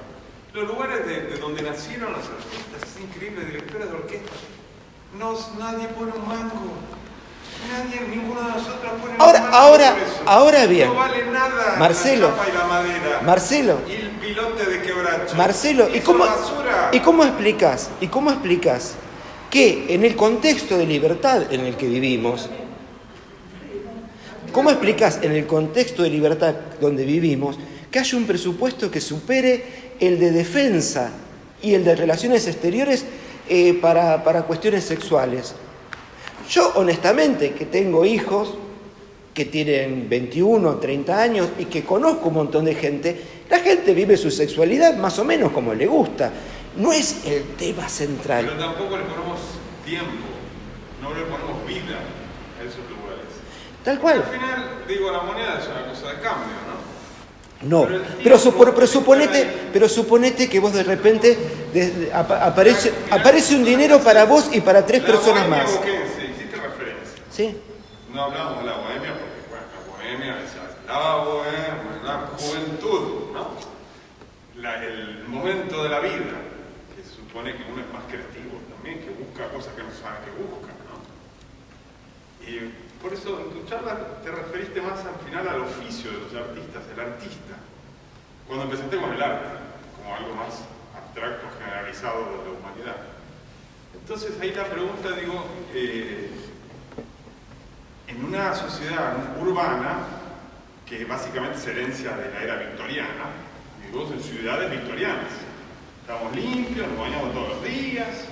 Los lugares de donde nacieron los artistas, es increíble, directores de orquesta. Nadie pone un mango. Ninguno de nosotros pone un mango. Ahora bien. No vale nada Marcelo, la chapa y la madera. Marcelo. Y el pilote de quebracho. Marcelo, ¿y cómo explicás que en el contexto de libertad en el que vivimos, ¿cómo explicás en el contexto de libertad donde vivimos que haya un presupuesto que supere el de defensa y el de relaciones exteriores para cuestiones sexuales? Yo, honestamente, que tengo hijos que tienen 21, 30 años y que conozco un montón de gente, la gente vive su sexualidad más o menos como le gusta. No es el tema central. Pero tampoco le ponemos tiempo, no le ponemos vida a esos lugares. Tal cual. Al final, la moneda es una cosa de cambio, ¿no? No, pero suponete que vos de repente aparece un dinero para vos y para 3 personas más. Hiciste referencia. Sí. No hablamos de la bohemia porque, la bohemia es la juventud, ¿no? El momento de la vida, que supone que uno es más creativo también, que busca cosas que no sabe que busca, ¿no? Y por eso en tu charla te referiste más al final al oficio de los artistas, el artista. Cuando empezaste con el arte, como algo más abstracto, generalizado de la humanidad. Entonces ahí la pregunta, una sociedad urbana que básicamente es herencia de la era victoriana, vivimos en ciudades victorianas. Estamos limpios, nos bañamos todos los días,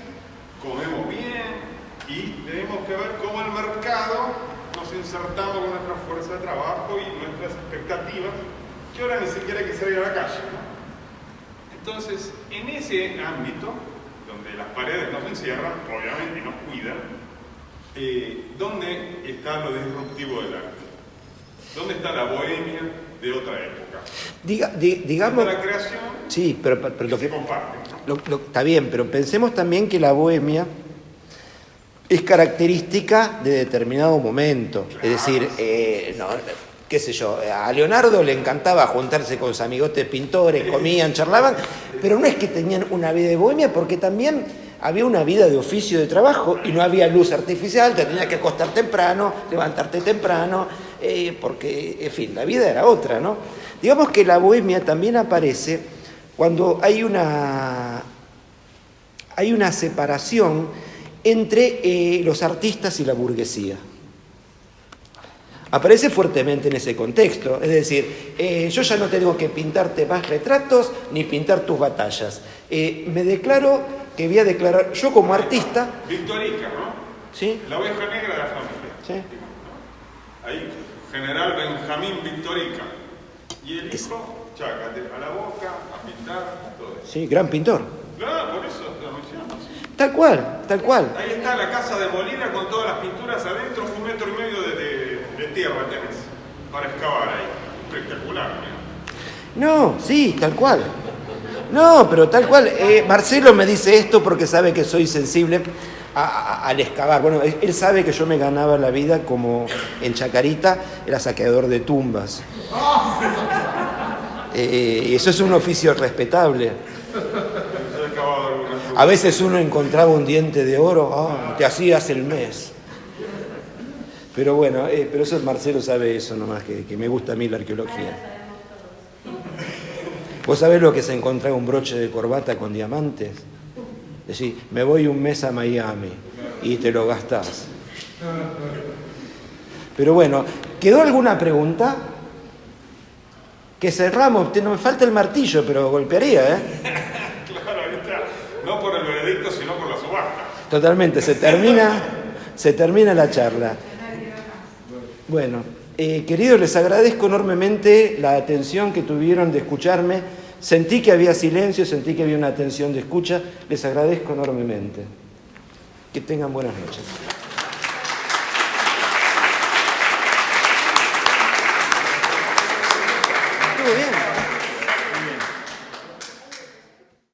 comemos bien y tenemos que ver cómo el mercado nos insertamos con nuestra fuerza de trabajo y nuestras expectativas, que ahora ni siquiera hay que salir a la calle, ¿no? Entonces, en ese ámbito, donde las paredes nos encierran, obviamente nos cuidan, ¿dónde está lo disruptivo del arte? ¿Dónde está la bohemia de otra época? Digamos... La creación, sí, pero lo que... comparte, Está bien, pero pensemos también que la bohemia es característica de determinado momento. Claro. Es decir, no, qué sé yo, a Leonardo le encantaba juntarse con sus amigotes pintores, comían, charlaban, pero no es que tenían una vida de bohemia, porque también había una vida de oficio, de trabajo, y no había luz artificial, te tenías que acostar temprano, levantarte temprano, porque, en fin, la vida era otra, ¿no? Digamos que la bohemia también aparece cuando hay una separación entre los artistas y la burguesía. Aparece fuertemente en ese contexto, es decir, yo ya no tengo que pintarte más retratos ni pintar tus batallas. Me declaro que voy a declarar, yo como artista... Victorica, ¿no? ¿Sí? La oveja negra de la familia. ¿Sí? ¿No? Ahí, general Benjamín Victorica. Y el hijo, chácate a la boca, a pintar, todo eso. Sí, gran pintor. Claro, por eso lo mencionamos. Tal cual, tal cual. Ahí está la casa demolida con todas las pinturas adentro, 1,5 metros de tierra tenés para excavar ahí. Espectacular, ¿no? No, sí, tal cual. No, pero tal cual. Marcelo me dice esto porque sabe que soy sensible al excavar. Bueno, él sabe que yo me ganaba la vida como en Chacarita, era saqueador de tumbas. Y eso es un oficio respetable. A veces uno encontraba un diente de oro, te hacías el mes. Pero bueno, pero eso Marcelo sabe eso nomás, que me gusta a mí la arqueología. ¿Vos sabés lo que es encontrar un broche de corbata con diamantes? Decís, me voy un mes a Miami y te lo gastás. Pero bueno, ¿quedó alguna pregunta? Que cerramos, no me falta el martillo, pero golpearía, ¿eh? Claro, ahí está. No por el veredicto, sino por la subasta. Totalmente, se termina la charla. Bueno, queridos, les agradezco enormemente la atención que tuvieron de escucharme. Sentí que había silencio, sentí que había una atención de escucha. Les agradezco enormemente. Que tengan buenas noches.